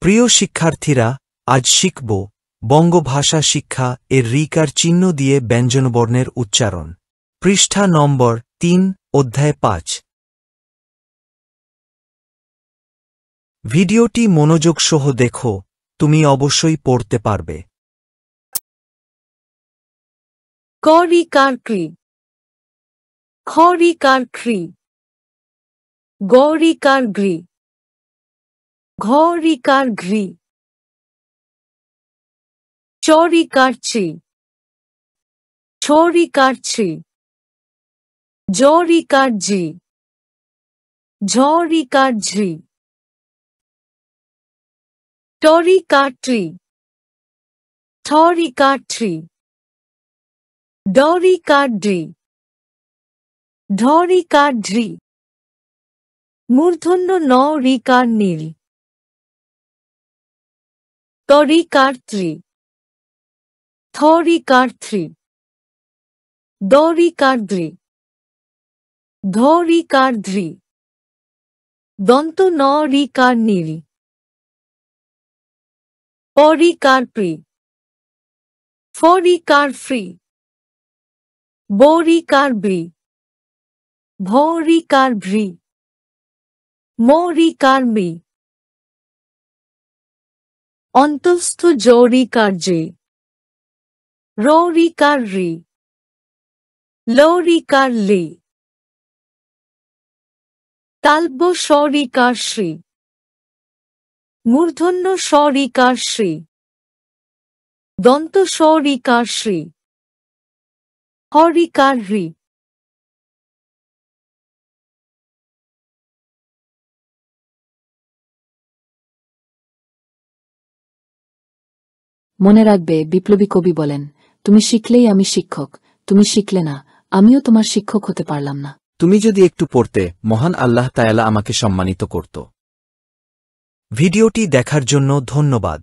প্রিয় শিক্ষার্থীরা, আজ শিখব বঙ্গভাষা শিক্ষা এর ঋকার চিহ্ন দিয়ে ব্যঞ্জনবর্ণের উচ্চারণ। পৃষ্ঠা নম্বর 3, অধ্যায় 5। ভিডিওটি মনোযোগ সহ দেখো, তুমি অবশ্যই পড়তে পারবে। করিকার ক্রি, খরিকার ক্রি, গরিকার গ্রি, ঘরিকার ঘ্রি, চরিকার চি, ছরিকার ছি, জরিকার জি, ঝরিকার ঝি, টরিকার ট্রি, থরিকার ট্রি, ডরিকার ড্রি, ঢরিকার ঢ্রি, মূর্ধন্য ন রিকার নীল, তরিকার ত্রি, থরিকার থ্রি, দরিকার দ্রি, ধরিকার ধ্রি, দন্ত ন রিকার নীল, পরিকার প্রি, ফরিকার ফ্রি, বরিকার ব্রি, ভরিকার ভ্রি, মরিকার মি, অন্তস্থ জরিকার জে, ররিকার রি, লরিকার লি, তালব্য সরিকার শ্রী, মূর্ধন্য সরিকার শ্রী, দন্ত সরিকার শ্রী, হরিকার রি। মনে রাখবে, বিপ্লবী কবি বলেন, তুমি শিখলেই আমি শিক্ষক, তুমি শিখলে না, আমিও তোমার শিক্ষক হতে পারলাম না। তুমি যদি একটু পড়তে, মহান আল্লাহ তাআলা আমাকে সম্মানিত করত। ভিডিওটি দেখার জন্য ধন্যবাদ।